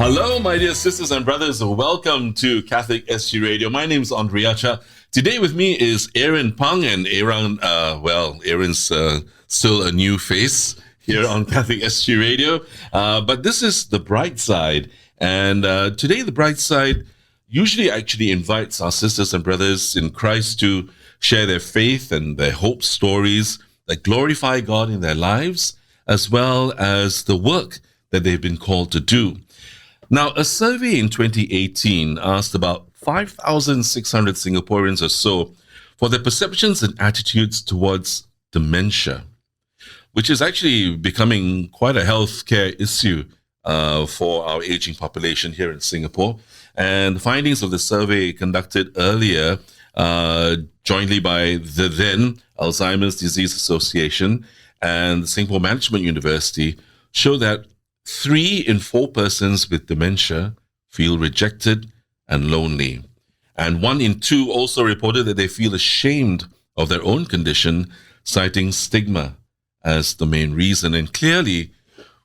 Hello, my dear sisters and brothers. Welcome to Catholic SG Radio. My name is Andriacha. Today with me is Aaron Pang, and Aaron's still a new face here on Catholic SG Radio. But this is the bright side. And today, the bright side usually actually invites our sisters and brothers in Christ to share their faith and their hope stories that glorify God in their lives, as well as the work that they've been called to do. Now, a survey in 2018 asked about 5,600 Singaporeans or so for their perceptions and attitudes towards dementia, which is actually becoming quite a healthcare issue for our aging population here in Singapore. And the findings of the survey conducted earlier jointly by the then Alzheimer's Disease Association and the Singapore Management University show that 3 in 4 persons with dementia feel rejected and lonely. And 1 in 2 also reported that they feel ashamed of their own condition, citing stigma as the main reason. And clearly,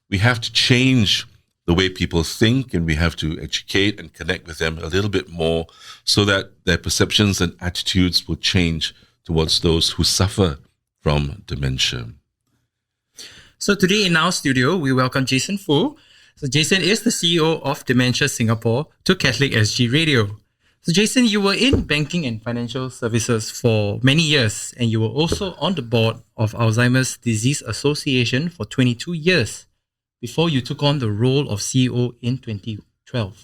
we have to change the way people think, and we have to educate and connect with them a little bit more so that their perceptions and attitudes will change towards those who suffer from dementia. So today in our studio, we welcome Jason Foo. So Jason is the CEO of Dementia Singapore to Catholic SG Radio. So Jason, you were in banking and financial services for many years, and you were also on the board of Alzheimer's Disease Association for 22 years before you took on the role of CEO in 2012.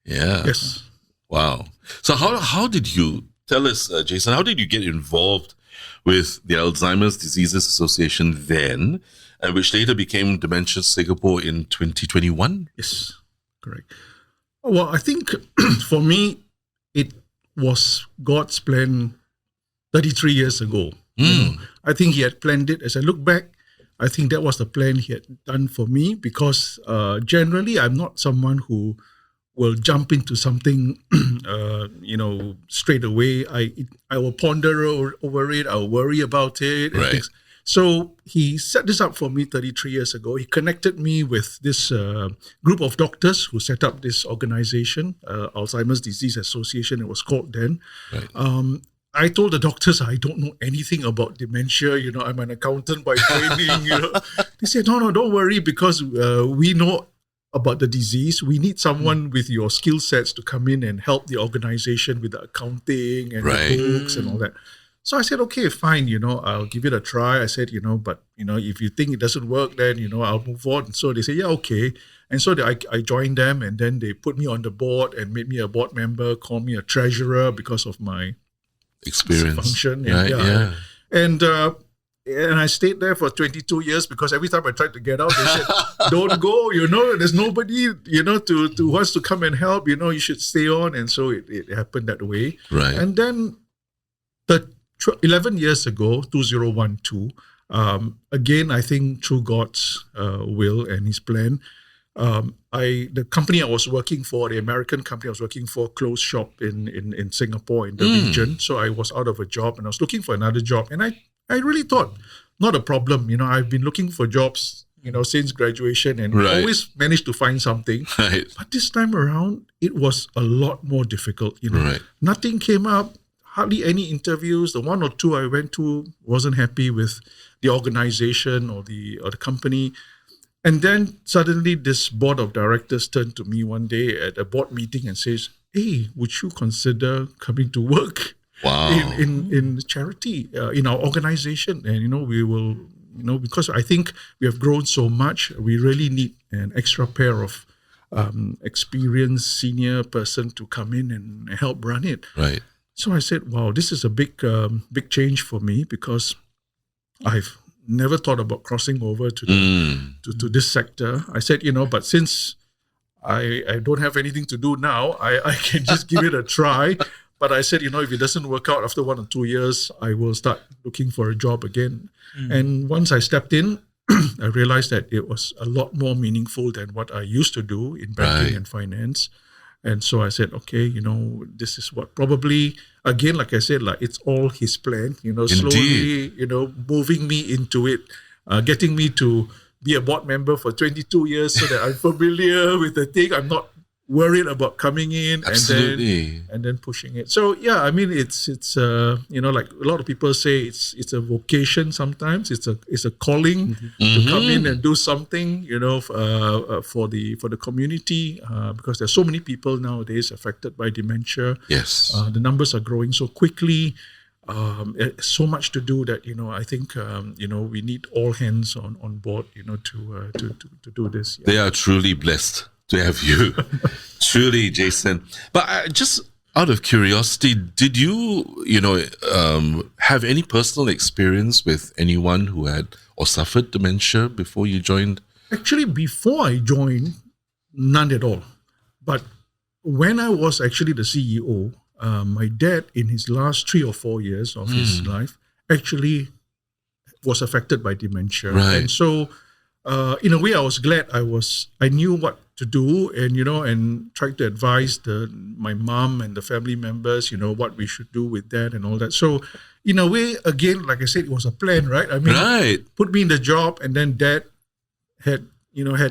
Yeah. Yes. Wow. So how did you, tell us, Jason, how did you get involved with the Alzheimer's Diseases Association then, and which later became Dementia Singapore in 2021? Yes, correct. Well, I think for me, it was God's plan 33 years ago. I think He had planned it. As I look back, I think that was the plan He had done for me, because generally I'm not someone who will jump into something, straight away. I will ponder over it. I'll worry about it. Right. So He set this up for me 33 years ago. He connected me with this group of doctors who set up this organization, Alzheimer's Disease Association, it was called then. Right. I told the doctors I don't know anything about dementia. I'm an accountant by training. They said, no, don't worry, because we know about the disease. We need someone with your skill sets to come in and help the organization with the accounting and the books and all that. So I said, okay, fine, I'll give it a try. I said, but if you think it doesn't work, then, I'll move on. So they said, yeah, okay. And so I joined them, and then they put me on the board and made me a board member, called me a treasurer because of my experience. Function. Right, yeah. And I stayed there for 22 years, because every time I tried to get out, they said, don't go, there's nobody, to wants to come and help, you should stay on. And so it happened that way. Right. And then 11 years ago, 2012, again, I think through God's will and His plan, the company I was working for, the American company I was working for, closed shop in Singapore, in the region. So I was out of a job and I was looking for another job. And I really thought, not a problem. I've been looking for jobs, since graduation, and always managed to find something. Right. But this time around, it was a lot more difficult. Right. Nothing came up, hardly any interviews. The 1 or 2 I went to, wasn't happy with the organization or the company. And then suddenly this board of directors turned to me one day at a board meeting and says, hey, would you consider coming to work in charity, in our organization? And, we will, because I think we have grown so much, we really need an extra pair of experienced senior person to come in and help run it. Right. So I said, wow, this is a big change for me, because I've never thought about crossing over to this sector. I said, but since I don't have anything to do now, I can just give it a try. But I said, if it doesn't work out after 1 or 2 years, I will start looking for a job again. And once I stepped in, I realized that it was a lot more meaningful than what I used to do in banking and finance. And so I said, okay, this is what probably, again, like I said, it's all His plan, slowly, moving me into it, getting me to be a board member for 22 years so that I'm familiar with the thing. I'm not worried about coming in Absolutely. and then pushing it. So yeah, I mean it's like a lot of people say it's a vocation. Sometimes it's a calling to come in and do something, for the community, because there's so many people nowadays affected by dementia. Yes. The numbers are growing so quickly. So much to do that I think we need all hands on board to do this. Yeah. They are truly blessed to have you. Truly, Jason. But just out of curiosity, did you have any personal experience with anyone who had or suffered dementia before you joined? Actually, before I joined, none at all. But when I was actually the CEO, my dad, in his last 3 or 4 years of his life, actually was affected by dementia. Right. And so, in a way, I was glad I knew what to do, and tried to advise my mom and the family members, what we should do with that and all that. So, in a way, again, like I said, it was a plan, right? I mean, put me in the job, and then dad had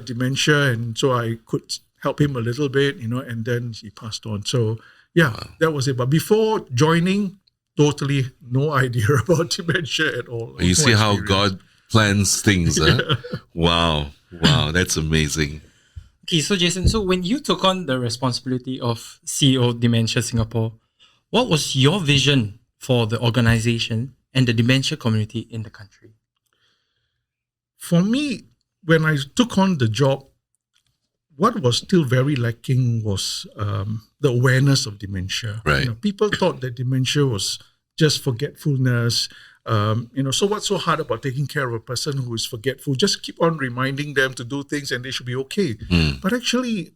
dementia, and so I could help him a little bit, and then he passed on. So, yeah, that was it. But before joining, totally no idea about dementia at all. You see how God plans things, huh? Wow, that's amazing. Okay, so Jason, when you took on the responsibility of CEO of Dementia Singapore, what was your vision for the organization and the dementia community in the country? For me, when I took on the job, what was still very lacking was the awareness of dementia. Right. People thought that dementia was just forgetfulness. So what's so hard about taking care of a person who is forgetful? Just keep on reminding them to do things and they should be okay. But actually,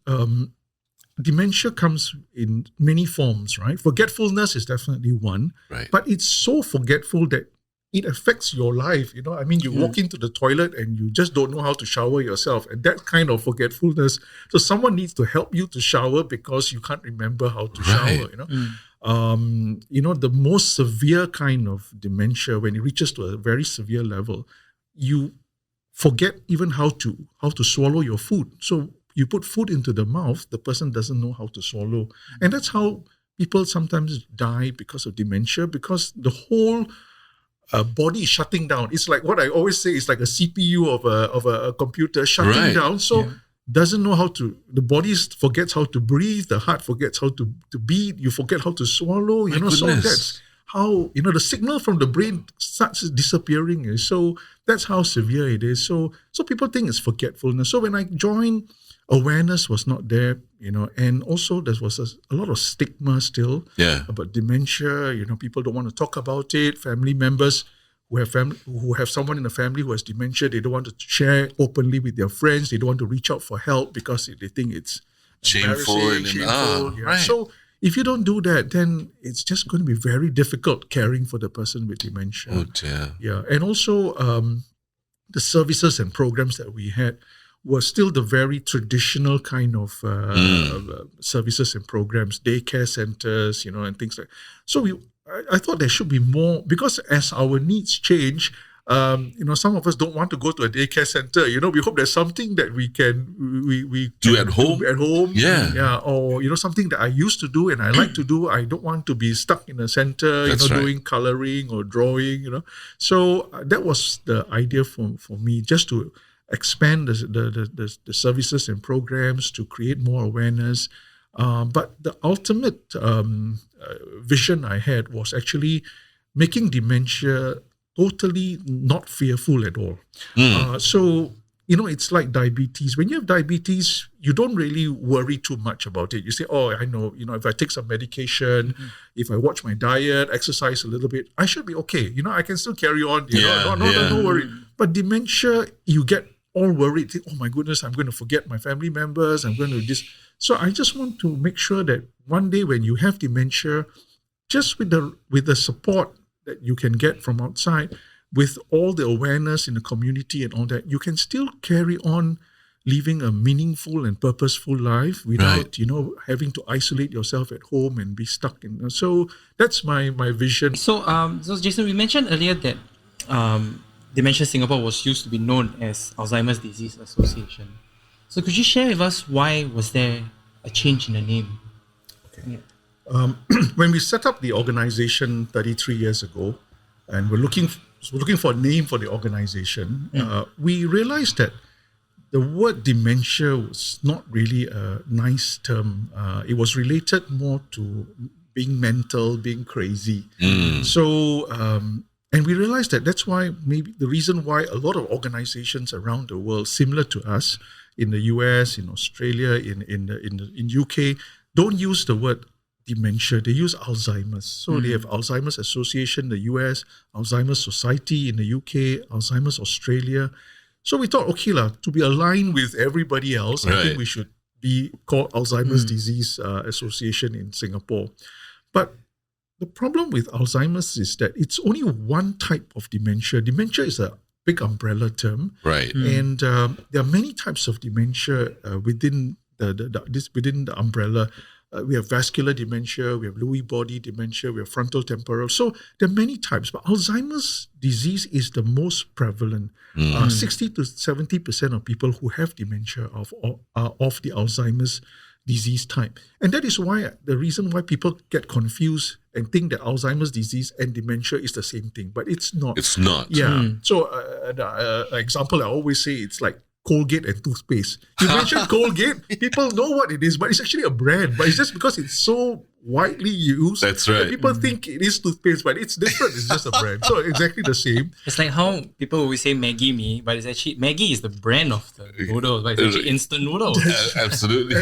dementia comes in many forms, right? Forgetfulness is definitely one. Right. But it's so forgetful that it affects your life. I mean, you walk into the toilet and you just don't know how to shower yourself, and that kind of forgetfulness. So someone needs to help you to shower because you can't remember how to shower. The most severe kind of dementia, when it reaches to a very severe level, you forget even how to swallow your food. So you put food into the mouth, the person doesn't know how to swallow, and that's how people sometimes die because of dementia, because the whole body is shutting down. It's like what I always say, it's like a CPU of a computer shutting down. So doesn't know how to, the body forgets how to breathe, the heart forgets how to beat, you forget how to swallow, so that's how, the signal from the brain starts disappearing. So that's how severe it is. So people think it's forgetfulness. So when I joined, awareness was not there, and also there was a lot of stigma still about dementia. People don't want to talk about it. Family members who have someone in the family who has dementia, they don't want to share openly with their friends. They don't want to reach out for help because they think it's shameful. Right. So if you don't do that, then it's just going to be very difficult caring for the person with dementia. Oh dear. Yeah, and also the services and programs that we had were still the very traditional kind of services and programs, daycare centers, and things like that. So I thought there should be more, because as our needs change, some of us don't want to go to a daycare center. We hope there's something that we do at home. Or something that I used to do and I like to do. I don't want to be stuck in a center, doing coloring or drawing. So that was the idea for me, just to expand the services and programs to create more awareness. But the ultimate vision I had was actually making dementia totally not fearful at all. So, it's like diabetes. When you have diabetes, you don't really worry too much about it. You say, I know, if I take some medication, if I watch my diet, exercise a little bit, I should be okay. I can still carry on. No worry. But dementia, you get all worried, think, oh my goodness, I'm going to forget my family members, I'm going to this. So I just want to make sure that one day when you have dementia, just with the support that you can get from outside, with all the awareness in the community and all that, you can still carry on living a meaningful and purposeful life without, having to isolate yourself at home and be stuck in. So that's my vision. So Jason, we mentioned earlier that Dementia Singapore was used to be known as Alzheimer's Disease Association. So could you share with us why was there a change in the name? Yeah. When we set up the organization 33 years ago, and we're looking for a name for the organization, we realized that the word dementia was not really a nice term. It was related more to being mental, being crazy. So, and we realized that that's why maybe the reason why a lot of organizations around the world, similar to us, in the US, in Australia, in UK, don't use the word dementia. They use Alzheimer's. So they have Alzheimer's Association in the US, Alzheimer's Society in the UK, Alzheimer's Australia. So we thought, okay, to be aligned with everybody else, I think we should be called Alzheimer's Disease Association in Singapore. But the problem with Alzheimer's is that it's only one type of dementia. Dementia is a big umbrella term. Right. And there are many types of dementia within the umbrella. We have vascular dementia, we have Lewy body dementia, we have frontal temporal. So there are many types, but Alzheimer's disease is the most prevalent. 60 to 70% of people who have dementia are of the Alzheimer's disease type. And that is why the reason why people get confused and think that Alzheimer's disease and dementia is the same thing, but it's not. It's not. Yeah. So an example I always say, it's like Colgate and toothpaste. You mentioned Colgate, people know what it is, but it's actually a brand. But it's just because it's so widely used. That's right. That people think it is toothpaste, but it's different. It's just a brand. So exactly the same. It's like how people always say Maggie Mee, but it's actually Maggie is the brand of the noodles, but it's actually instant noodles. Absolutely.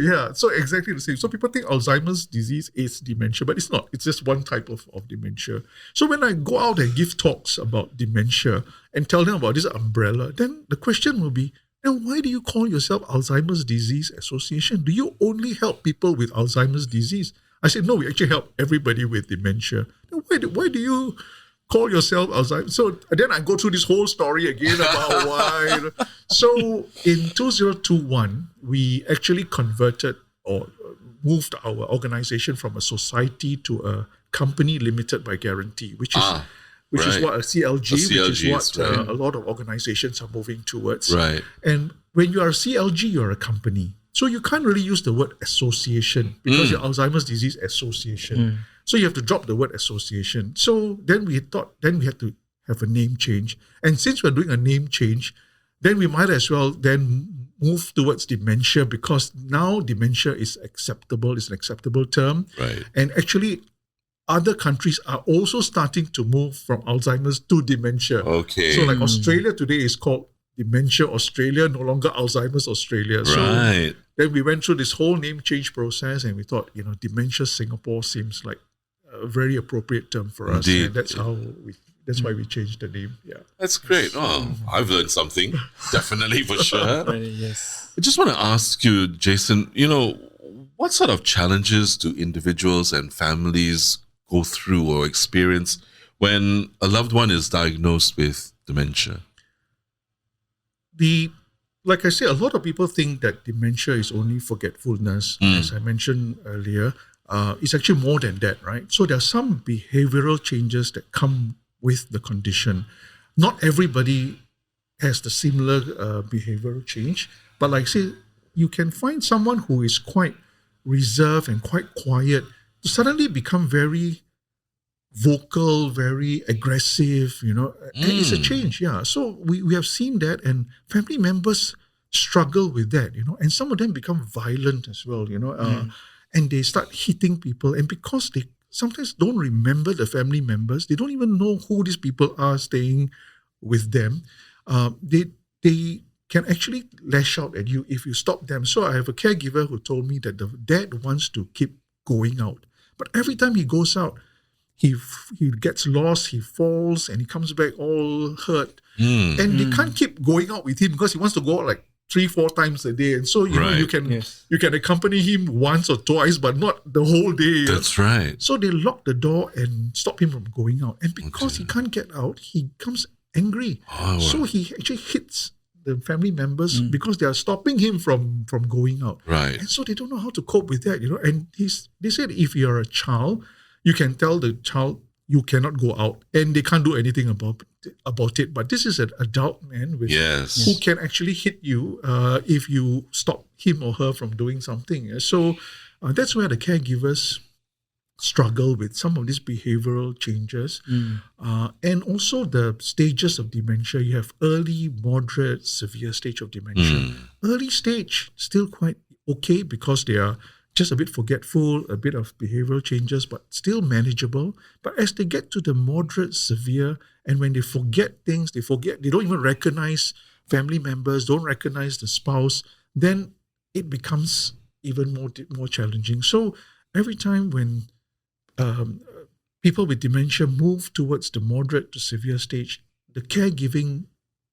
Yeah. So exactly the same. So people think Alzheimer's disease is dementia, but it's not. It's just one type of dementia. So when I go out and give talks about dementia and tell them about this umbrella, then the question will be, then why do you call yourself Alzheimer's Disease Association? Do you only help people with Alzheimer's disease? I said, no, we actually help everybody with dementia. Then why do you call yourself Alzheimer's? So then I go through this whole story again about why. So in 2021, we actually converted or moved our organization from a society to a company limited by guarantee, which is what a CLG, which is what a lot of organizations are moving towards. Right. And when you are a CLG, you're a company. So you can't really use the word association because you're Alzheimer's Disease Association. So you have to drop the word association. So then we thought, then we had to have a name change. And since we're doing a name change, then we might as well then move towards dementia, because now dementia is acceptable, it's an acceptable term. Right. And actually, other countries are also starting to move from Alzheimer's to dementia. Okay. So like Australia today is called Dementia Australia, no longer Alzheimer's Australia. So Right. then we went through this whole name change process and we thought, Dementia Singapore seems like a very appropriate term for us. Indeed. And that's why we changed the name. Yeah. That's great. Oh, I've learned something. Definitely, for sure. Yes. I just want to ask you, Jason, what sort of challenges do individuals and families go through or experience when a loved one is diagnosed with dementia? Like I say, a lot of people think that dementia is only forgetfulness, as I mentioned earlier. It's actually more than that, right? So there are some behavioral changes that come with the condition. Not everybody has the similar behavioral change, but like I say, you can find someone who is quite reserved and quite quiet to suddenly become very vocal, very aggressive, and it's a change, yeah. So we have seen that, and family members struggle with that, and some of them become violent as well, and they start hitting people, and because they sometimes don't remember the family members, they don't even know who these people are staying with them, they can actually lash out at you if you stop them. So I have a caregiver who told me that the dad wants to keep going out, but every time he goes out, he gets lost, he falls, and he comes back all hurt. And they can't keep going out with him because he wants to go out like 3-4 times a day. And so you can accompany him once or twice, but not the whole day. That's right. So they lock the door and stop him from going out. And because he can't get out, he becomes angry. So he actually hits the family members because they are stopping him from going out. Right. And so they don't know how to cope with that, And they said if you're a child, you can tell the child, you cannot go out, and they can't do anything about it. But this is an adult man with Yes. who can actually hit you if you stop him or her from doing something. So that's where the caregivers struggle with some of these behavioral changes, and also the stages of dementia. You have early, moderate, severe stage of dementia. Early stage still quite okay because they are just a bit forgetful, a bit of behavioral changes, but still manageable. But as they get to the moderate, severe, and when they forget things, they don't even recognize family members, don't recognize the spouse, then it becomes even more challenging. So every time when people with dementia move towards the moderate to severe stage, the caregiving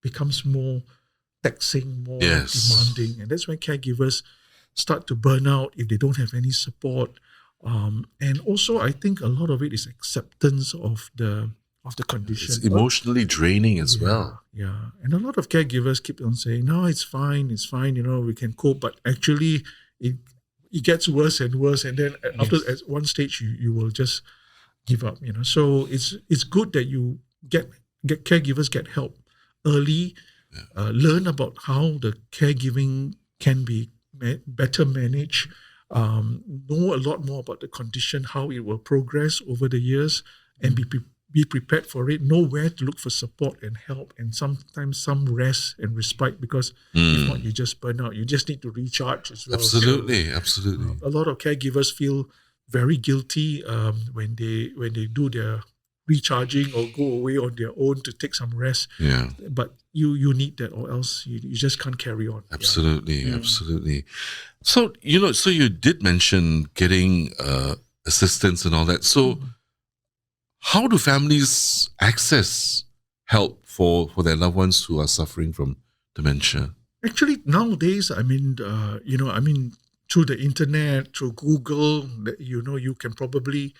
becomes more taxing, more demanding. And that's when caregivers start to burn out if they don't have any support. And also, I think a lot of it is acceptance of the condition. It's emotionally draining as well. Yeah. And a lot of caregivers keep on saying, no, it's fine, we can cope. But actually, it gets worse and worse. And then after at one stage, you will just give up, So it's good that you get caregivers get help early, learn about how the caregiving can be better managed, know a lot more about the condition, how it will progress over the years, and be prepared for it, know where to look for support and help, and sometimes some rest and respite, because if not, you just burn out. You just need to recharge as well. Absolutely. A lot of caregivers feel very guilty when they do their recharging or go away on their own to take some rest. Yeah. But you need that, or else you just can't carry on. Absolutely. So, so you did mention getting assistance and all that. So how do families access help for their loved ones who are suffering from dementia? Actually, nowadays, through the internet, through Google, you can probably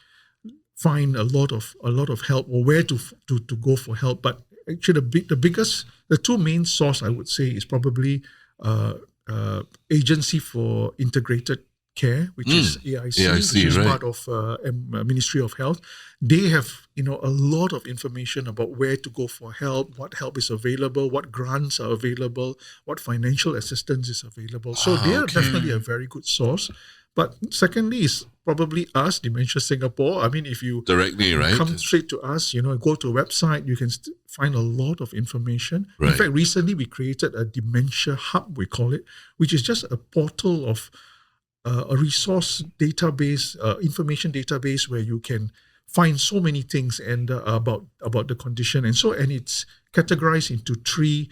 find a lot of help, or where to go for help. But actually, the two main source, I would say, is probably Agency for Integrated Care, which is AIC, which is part of Ministry of Health. They have a lot of information about where to go for help, what help is available, what grants are available, what financial assistance is available. So they are definitely a very good source. But secondly is probably us, Dementia Singapore. I mean, if you directly come straight to us, go to a website, you can find a lot of information. Right. In fact, recently we created a Dementia Hub, we call it, which is just a portal of a resource database, information database, where you can find so many things and about the condition, and it's categorized into three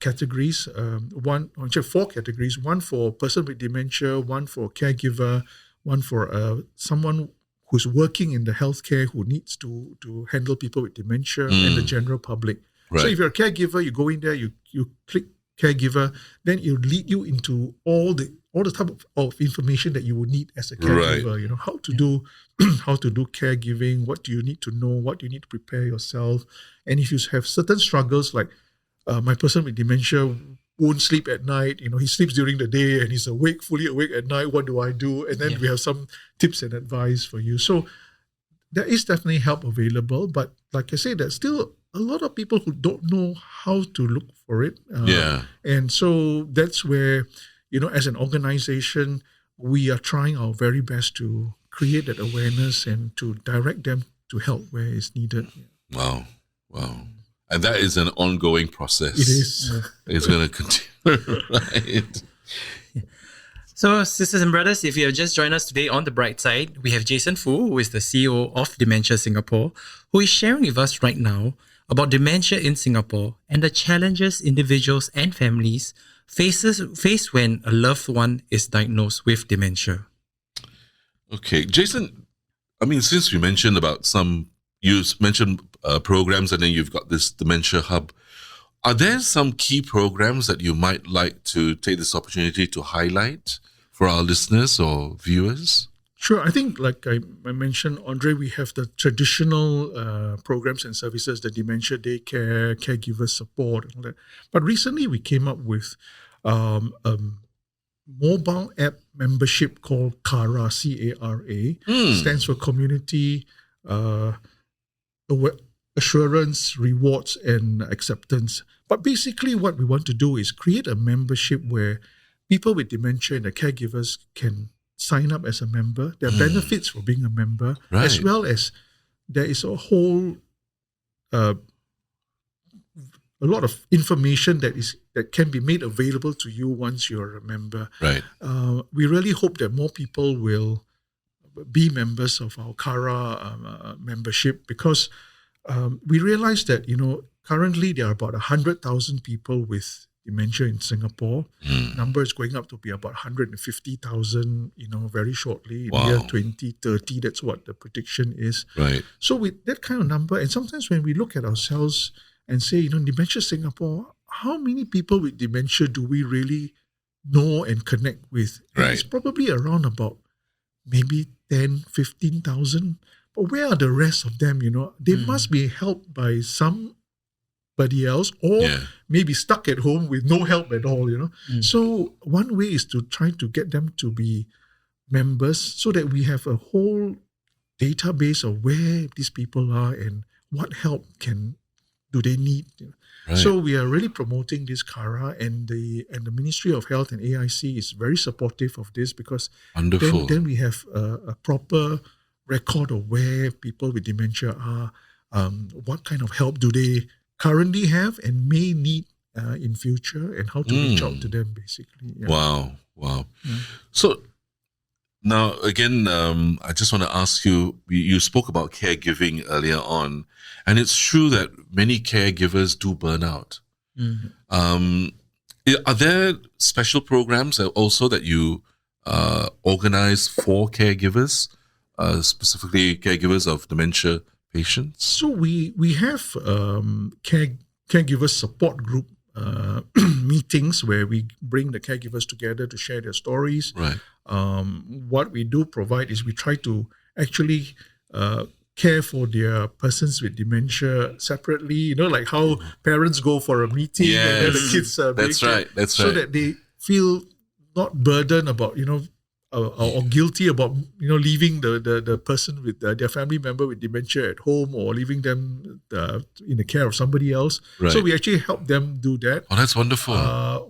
categories. Four categories: one for person with dementia, one for caregiver, one for someone who's working in the healthcare who needs to handle people with dementia, and the general public. Right. So if you're a caregiver, you go in there, you click caregiver, then it'll lead you into all the type of information that you would need as a caregiver. Right. How to do caregiving, what do you need to know, what do you need to prepare yourself. And if you have certain struggles, like my person with dementia won't sleep at night, he sleeps during the day and he's fully awake at night, what do I do? And then we have some tips and advice for you. So there is definitely help available, but like I say, there's still a lot of people who don't know how to look for it. And so that's where, as an organization, we are trying our very best to create that awareness and to direct them to help where it's needed. Wow. And that is an ongoing process. It is. It's going to continue, right? So, sisters and brothers, if you have just joined us today on The Bright Side, we have Jason Foo, who is the CEO of Dementia Singapore, who is sharing with us right now about dementia in Singapore and the challenges individuals and families face when a loved one is diagnosed with dementia. Okay, Jason, since you mentioned about you mentioned programs, and then you've got this Dementia Hub. Are there some key programs that you might like to take this opportunity to highlight for our listeners or viewers? Sure. I think, like I mentioned, Andre, we have the traditional programs and services, the dementia daycare, caregiver support, and all that. But recently we came up with a mobile app membership called CARA, C-A-R-A. Stands for Community assurance, rewards, and acceptance. But basically, what we want to do is create a membership where people with dementia and the caregivers can sign up as a member. There are benefits for being a member, as Right. well as there is a whole a lot of information that can be made available to you once you're a member. Right. We really hope that more people will be members of our CARA membership, because we realize that, currently there are about 100,000 people with dementia in Singapore. Number is going up to be about 150,000, very shortly in the year Wow. 2030. That's what the prediction is. Right. So with that kind of number, and sometimes when we look at ourselves and say, Dementia Singapore, how many people with dementia do we really know and connect with? And Right. it's probably around about maybe 10, 15,000. But where are the rest of them? They must be helped by somebody else, or Yeah. maybe stuck at home with no help at all. So one way is to try to get them to be members, so that we have a whole database of where these people are and what help do they need. Right. So we are really promoting this CARA, and the Ministry of Health and AIC is very supportive of this, because Wonderful. then we have a proper record of where people with dementia are, what kind of help do they currently have and may need in future, and how to reach out to them, basically. Yeah. Wow. So now again, I just want to ask you, you spoke about caregiving earlier on, and it's true that many caregivers do burn out. Are there special programs also that you organize for caregivers, specifically caregivers of dementia patients? So we have caregiver support group meetings where we bring the caregivers together to share their stories. Right. What we do provide is we try to actually care for their persons with dementia separately. Like how parents go for a meeting and then the kids That's right. That's so right. that they feel not burdened about or guilty about leaving the person with their family member with dementia at home, or leaving them in the care of somebody else. Right. So we actually help them do that. Oh, that's wonderful.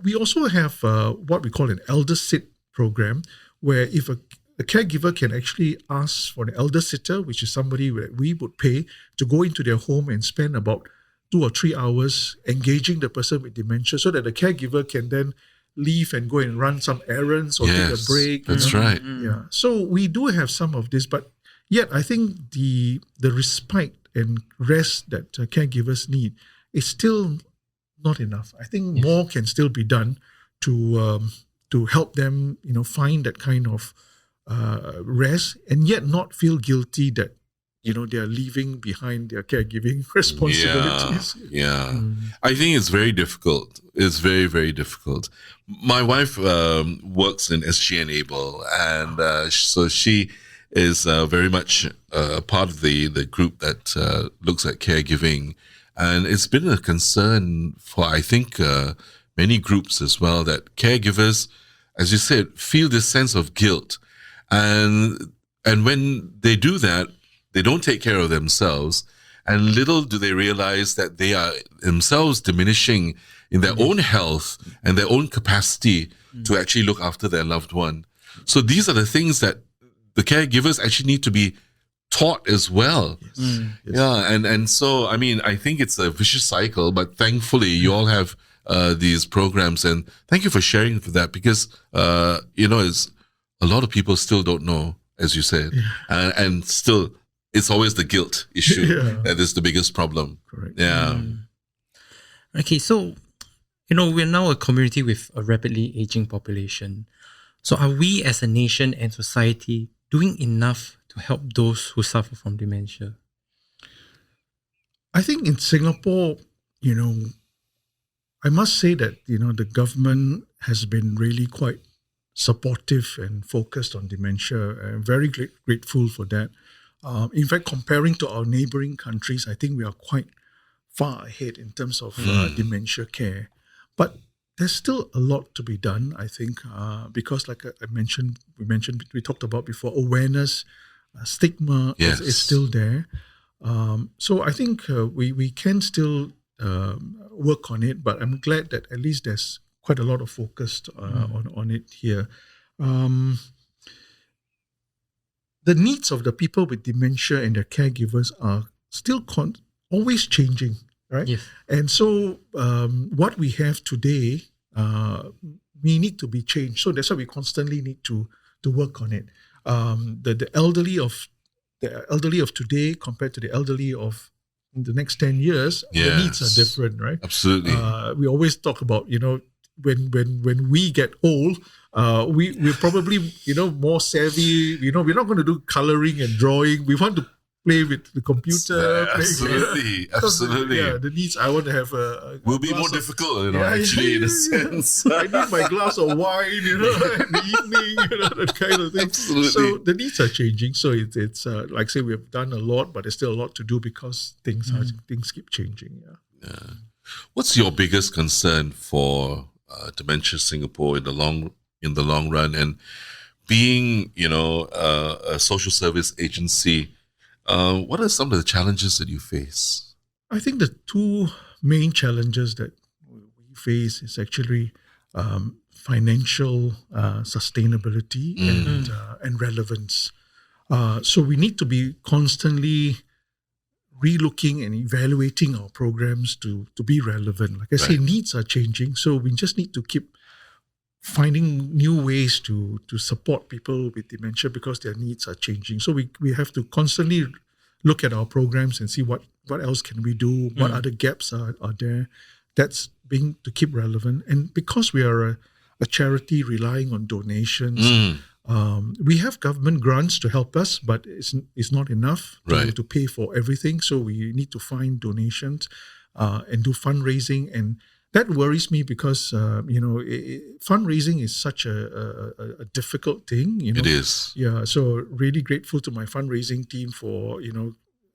We also have what we call an elder sit program, where if a caregiver can actually ask for an elder sitter, which is somebody that we would pay to go into their home and spend about 2 or 3 hours engaging the person with dementia, so that the caregiver can then leave and go and run some errands or take a break. That's right. Yeah. So we do have some of this, but yet I think the respite and rest that caregivers need is still not enough. I think more can still be done to help them, find that kind of rest, and yet not feel guilty that they are leaving behind their caregiving responsibilities. Yeah. I think it's very difficult. It's very, very difficult. My wife works in SG Enable, and so she is very much part of the group that looks at caregiving. And it's been a concern for, I think, many groups as well, that caregivers, as you said, feel this sense of guilt. And when they do that, they don't take care of themselves, and little do they realize that they are themselves diminishing in their own health and their own capacity to actually look after their loved one. So these are the things that the caregivers actually need to be taught as well. Yeah, and so, I mean, I think it's a vicious cycle, but thankfully you all have these programs, and thank you for sharing for that, because, it's a lot of people still don't know, as you said, and still, it's always the guilt issue that is the biggest problem. Correct. Yeah. Okay, so, we're now a community with a rapidly aging population. So are we as a nation and society doing enough to help those who suffer from dementia? I think in Singapore, I must say that, the government has been really quite supportive and focused on dementia. I'm very grateful for that. In fact, comparing to our neighboring countries, I think we are quite far ahead in terms of dementia care. But there's still a lot to be done, I think, because like we talked about before, awareness, stigma is still there. So I think we can still work on it, but I'm glad that at least there's quite a lot of focus on it here. The needs of the people with dementia and their caregivers are still always changing, right? Yes. And so what we have today, we need to be changed. So that's why we constantly need to work on it. The elderly of today compared to the elderly of in the next 10 years, the needs are different, right? Absolutely. We always talk about, when we get old, we're probably, more savvy. We're not going to do coloring and drawing. We want to play with the computer. Absolutely. The needs. I want to have will be more difficult, actually, in a sense. I need my glass of wine, in the evening, that kind of thing. Absolutely. So the needs are changing. So it's like I say, we have done a lot, but there's still a lot to do because things keep changing. Yeah. What's your biggest concern for Dementia Singapore in the long run, and being a social service agency? What are some of the challenges that you face? I think the two main challenges that we face is actually financial sustainability and relevance. So we need to be constantly relooking and evaluating our programs to be relevant. Like I say, needs are changing, so we just need to keep finding new ways to support people with dementia because their needs are changing. So we have to constantly look at our programs and see what else can we do, what other gaps are there. That's being to keep relevant. And because we are a charity relying on donations, we have government grants to help us, but it's not enough to pay for everything. So we need to find donations and do fundraising, and that worries me because fundraising is such a difficult thing. It is. Yeah. So really grateful to my fundraising team for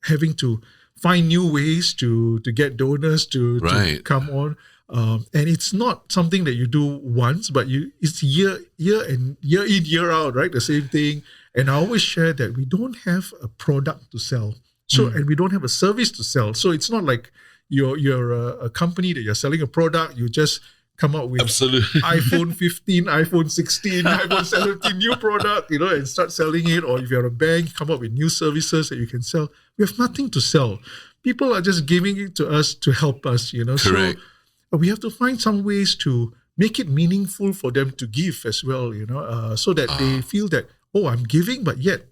having to find new ways to get donors to come on. And it's not something that you do once, but it's year in, year out, right? The same thing. And I always share that we don't have a product to sell. So and we don't have a service to sell. So it's not like you're a company that you're selling a product. You just come up with iPhone 15, iPhone 16, iPhone 17, new product, and start selling it. Or if you're a bank, come up with new services that you can sell. We have nothing to sell. People are just giving it to us to help us, Correct. So we have to find some ways to make it meaningful for them to give as well, so that they feel that, I'm giving, but yet,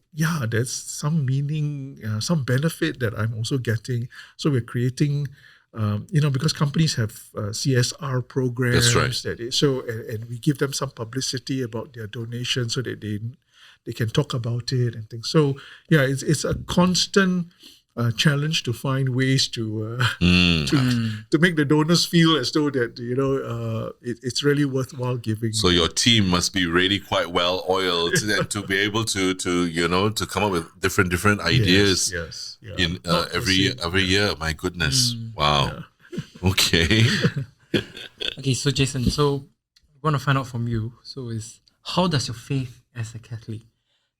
there's some meaning, some benefit that I'm also getting. So we're creating, because companies have CSR programs. That's right. And we give them some publicity about their donation so that they can talk about it and things. So it's a constant challenge to find ways to make the donors feel as though that it's really worthwhile giving. So your team must be really quite well oiled to be able to come up with different ideas. Yes. In every year. My goodness, wow. Yeah. Okay. Okay, so Jason, I want to find out from you. So how does your faith as a Catholic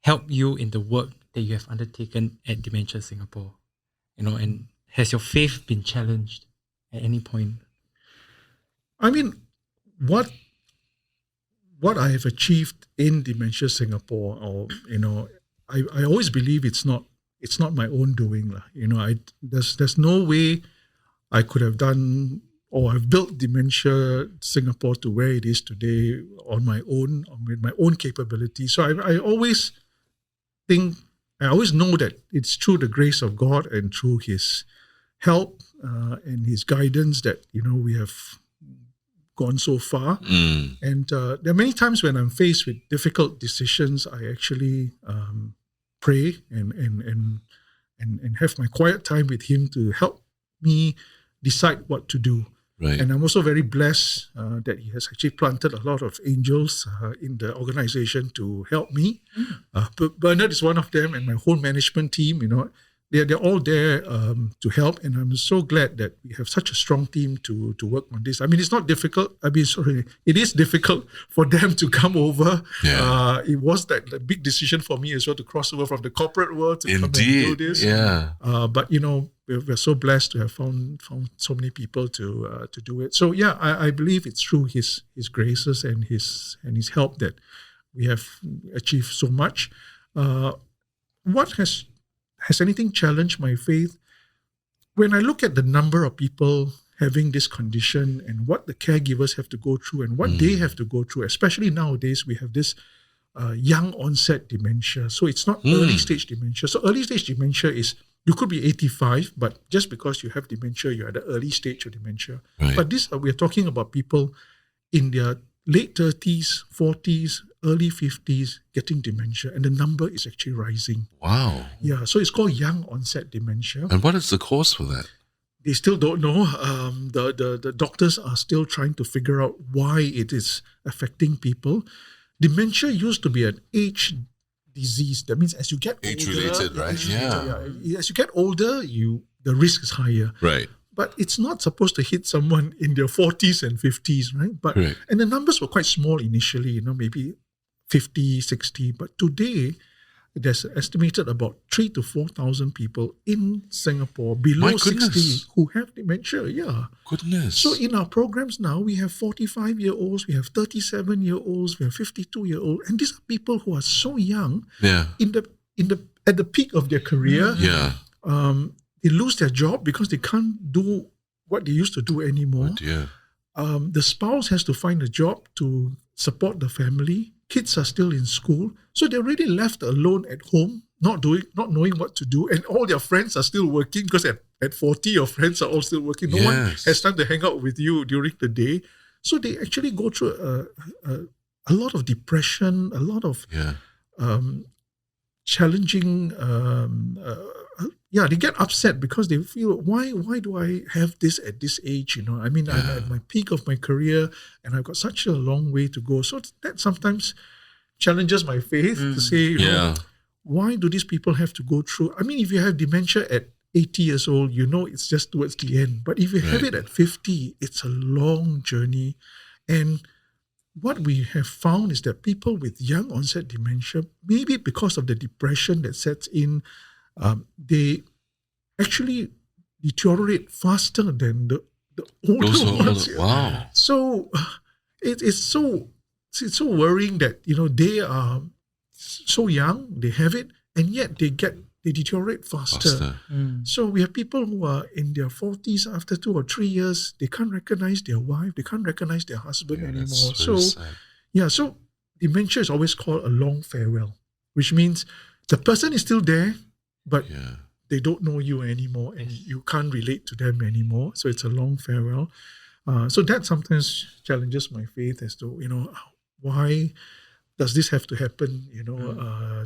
help you in the work that you have undertaken at Dementia Singapore? And has your faith been challenged at any point? I mean, what I have achieved in Dementia Singapore, or I always believe it's not my own doing, there's no way I could have done, or I've built Dementia Singapore to where it is today on my own, with my own capability. So I always know that it's through the grace of God and through His help and His guidance that we have gone so far. And there are many times when I'm faced with difficult decisions, I actually pray and have my quiet time with Him to help me decide what to do. Right. And I'm also very blessed that He has actually planted a lot of angels in the organization to help me. Bernard is one of them, and my whole management team. they're all there to help, and I'm so glad that we have such a strong team to work on this. I mean, it's not difficult. It is difficult for them to come over. Yeah. It was a big decision for me as well to cross over from the corporate world to come and do this. Yeah. But we're so blessed to have found so many people to do it. So yeah, I believe it's through his graces and his help that we have achieved so much. What has anything challenged my faith? When I look at the number of people having this condition and what the caregivers have to go through and what they have to go through, especially nowadays, we have this young onset dementia. So it's not early stage dementia. So early stage dementia is, you could be 85, but just because you have dementia, you're at the early stage of dementia. Right. But we're talking about people in their late 30s, 40s, early 50s getting dementia, and the number is actually rising. Wow. Yeah, so it's called young onset dementia. And what is the cause for that? They still don't know. The doctors are still trying to figure out why it is affecting people. Dementia used to be an age disease. That means as you get older, Age-related, right? Yeah. As you get older, the risk is higher. Right. But it's not supposed to hit someone in their 40s and 50s, right? But Right. And the numbers were quite small initially, maybe 50, 60. But today, there's estimated about 3,000 to 4,000 people in Singapore below My goodness. 60 who have dementia. Yeah. Goodness. So in our programs now, we have 45-year-olds, we have 37-year-olds, we have 52-year-olds, and these are people who are so young. Yeah. At the peak of their career. Yeah. They lose their job because they can't do what they used to do anymore. Oh dear. The spouse has to find a job to support the family. Kids are still in school, so they're really left alone at home, not knowing what to do, and all their friends are still working because at 40, your friends are all still working. No one has time to hang out with you during the day, so they actually go through a lot of depression, a lot of challenging. They get upset because they feel, why do I have this at this age? I mean, I'm at my peak of my career and I've got such a long way to go. So that sometimes challenges my faith to say, why do these people have to go through? I mean, if you have dementia at 80 years old, it's just towards the end. But if you have it at 50, it's a long journey. And what we have found is that people with young onset dementia, maybe because of the depression that sets in, they actually deteriorate faster than the older ones. Wow. So it's so worrying that they are so young, they have it, and yet they deteriorate faster. So we have people who are in their 40s after 2 or 3 years, they can't recognize their wife, they can't recognize their husband anymore. So dementia is always called a long farewell, which means the person is still there, but they don't know you anymore and you can't relate to them anymore. So it's a long farewell. So that sometimes challenges my faith as to, why does this have to happen,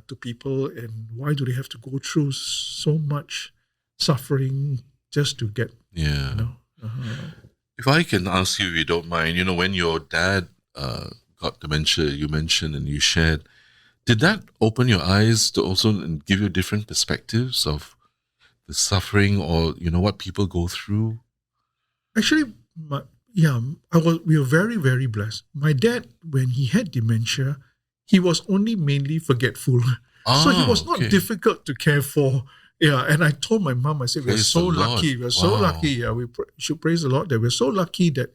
to people, and why do they have to go through so much suffering just to get, If I can ask you, if you don't mind, when your dad got dementia, you mentioned and you shared, did that open your eyes to also give you different perspectives of the suffering or, what people go through? Actually, we were very, very blessed. My dad, when he had dementia, he was only mainly forgetful. So he was not difficult to care for. Yeah, and I told my mom, I said, we're so lucky. We're so lucky. Yeah, we should praise the Lord that we're so lucky that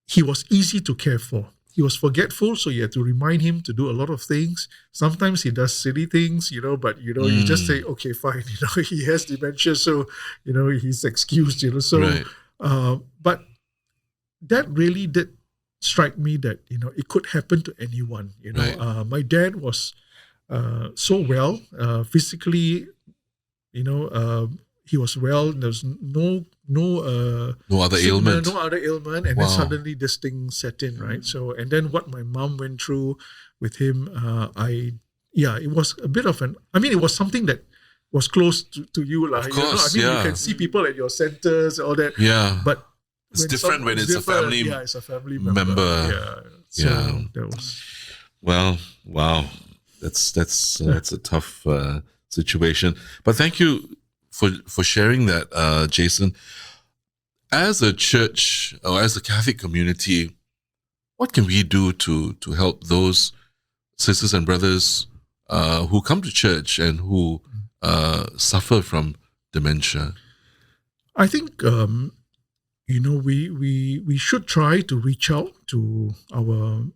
he was easy to care for. He was forgetful, so you had to remind him to do a lot of things. Sometimes he does silly things, but, you just say, okay, fine. He has dementia, so, he's excused, So, but that really did strike me that, it could happen to anyone, My dad was so well, physically, he was well. There was no other ailment. No other ailment, and then suddenly this thing set in, right? So, and then what my mom went through with him, it was a bit of it was something that was close to you, Of course, you can see people at your centers, all that. Yeah, but it's different when it's a family. Yeah, it's a family member. Yeah, so that was. Well, wow, that's a tough situation. But thank you for sharing that, Jason. As a church or as a Catholic community, what can we do to help those sisters and brothers who come to church and who suffer from dementia? I think we should try to reach out to our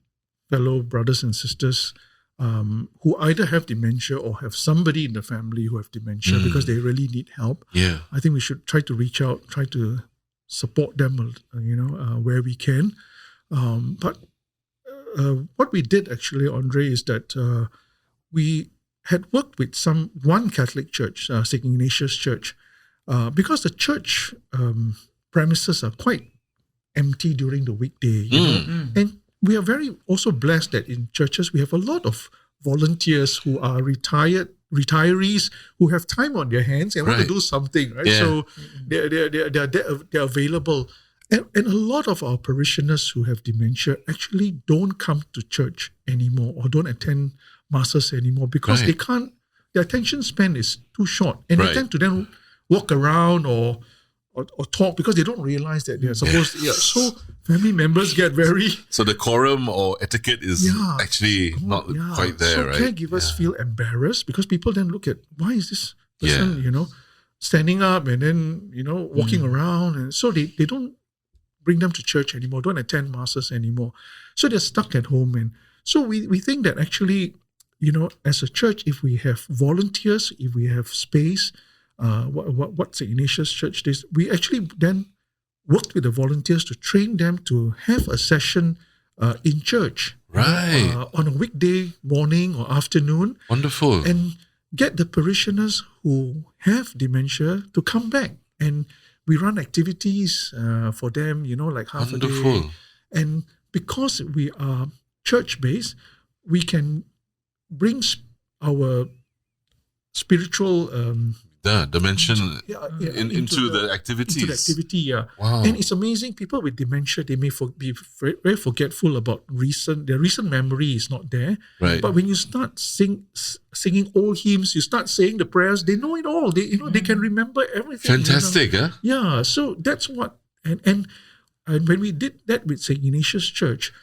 fellow brothers and sisters who either have dementia or have somebody in the family who have dementia because they really need help. Yeah, I think we should try to reach out, try to support them, where we can. But what we did actually, Andre, is that we had worked with one Catholic church, St. Ignatius Church, because the church premises are quite empty during the weekday, and we are very also blessed that in churches we have a lot of volunteers who are retirees who have time on their hands and want to do something, right? Yeah. So they're available. And a lot of our parishioners who have dementia actually don't come to church anymore or don't attend masses anymore because they can't, their attention span is too short. And they tend to then walk around or talk because they don't realize that they're supposed to. Yeah. So family members get very... So the quorum or etiquette is actually not quite there, so right? Caregivers feel embarrassed because people then look at, why is this person, standing up and then, walking around. And so they don't bring them to church anymore, don't attend masses anymore. So they're stuck at home. And so we think that actually, as a church, if we have volunteers, if we have space, what St. Ignatius Church is, we actually then worked with the volunteers to train them to have a session in church. Right. On a weekday morning or afternoon. Wonderful. And get the parishioners who have dementia to come back. And we run activities for them, like half a day. And because we are church-based, we can bring our spiritual dimension into the activities. Into the activity, yeah. Wow. And it's amazing. People with dementia, they may be very forgetful about their recent memory is not there. Right. But when you start singing old hymns, you start saying the prayers, they know it all. They can remember everything. Fantastic, huh? Yeah. So that's what, and when we did that with St. Ignatius Church,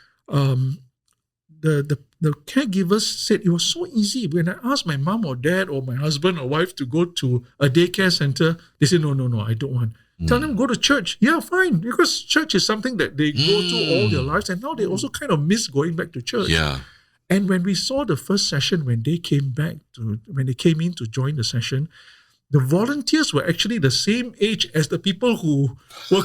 the caregivers said it was so easy. When I asked my mom or dad or my husband or wife to go to a daycare center, they said, no, I don't want. Tell them go to church. Yeah, fine. Because church is something that they go to all their lives. And now they also kind of miss going back to church. Yeah. And when we saw the first session, when they came in to join the session, the volunteers were actually the same age as the people who were...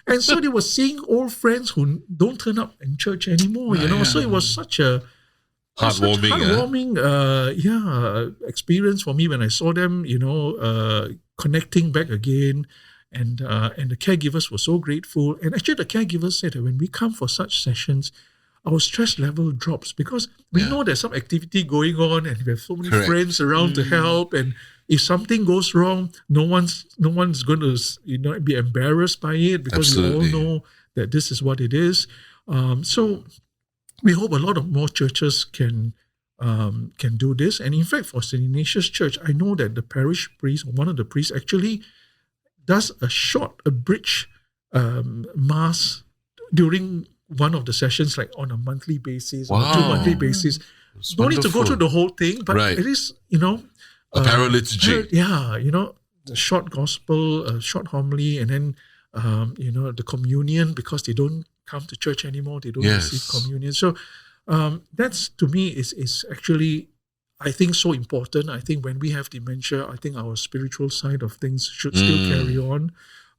And so they were seeing old friends who don't turn up in church anymore, So it was such a heartwarming experience for me when I saw them, connecting back again. And the caregivers were so grateful. And actually the caregivers said that when we come for such sessions, our stress level drops because we know there's some activity going on and we have so many friends around to help. And if something goes wrong, no one's going to be embarrassed by it because we all know that this is what it is. So we hope a lot of more churches can do this. And in fact, for St. Ignatius Church, I know that the parish priest or one of the priests actually does a bridge mass during one of the sessions, like on a monthly basis or 2 monthly basis. No need to go through the whole thing, but it is, a paraliturgy. The short gospel, a short homily, and then, the communion, because they don't come to church anymore, they don't receive communion. So that's, to me, is actually, I think, so important. I think when we have dementia, I think our spiritual side of things should still carry on.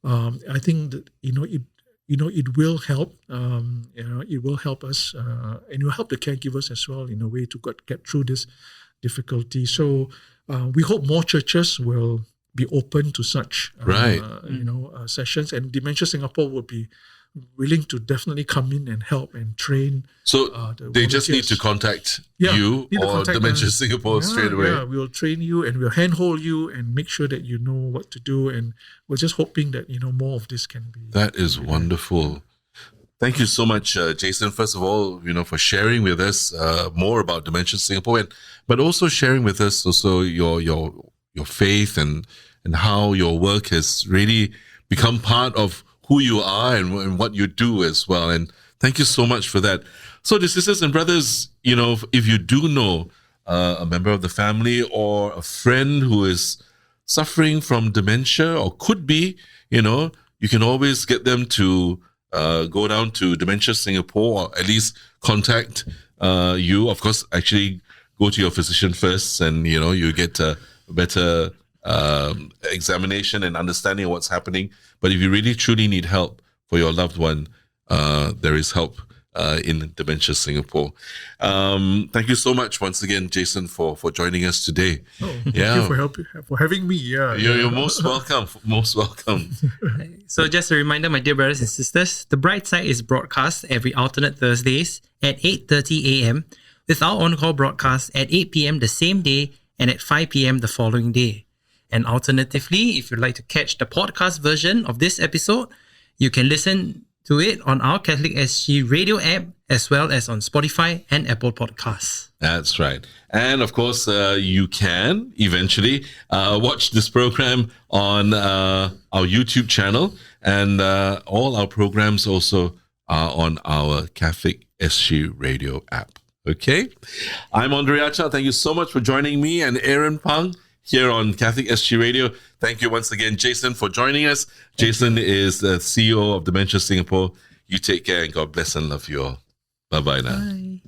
I think that, it will help. It will help us, and it will help the caregivers as well in a way to get through this difficulty. So we hope more churches will be open to such, sessions, and Dementia Singapore will be willing to definitely come in and help and train. So they just need to contact you or Dementia Singapore straight away. Yeah, we'll train you and we'll handhold you and make sure that you know what to do. And we're just hoping that more of this can be. That is wonderful. Thank you so much, Jason. First of all, for sharing with us more about Dementia Singapore, but also sharing with us also your faith and and how your work has really become part of who you are and what you do as well. And thank you so much for that. So, the sisters and brothers, if you do know a member of the family or a friend who is suffering from dementia or could be, you can always get them to go down to Dementia Singapore, or at least contact you. Of course, actually go to your physician first, and you get a better examination and understanding of what's happening. But if you really truly need help for your loved one, there is help in Dementia Singapore. Thank you so much once again, Jason, for joining us today. Thank you for having me. Yeah, you're most welcome. Most welcome. So just a reminder, my dear brothers and sisters, The Bright Side is broadcast every alternate Thursdays at 8:30 a.m. with our on-call broadcast at 8 p.m. the same day and at 5 p.m. the following day. And alternatively, if you'd like to catch the podcast version of this episode, you can listen to it on our Catholic SG radio app, as well as on Spotify and Apple Podcasts. That's right. And of course, you can eventually watch this program on our YouTube channel, and all our programs also are on our Catholic SG radio app. Okay? I'm Andriacha. Thank you so much for joining me and Aaron Pang here on Catholic SG Radio. Thank you once again, Jason, for joining us. Jason is the CEO of Dementia Singapore. You take care and God bless and love you all. Bye-bye now. Bye.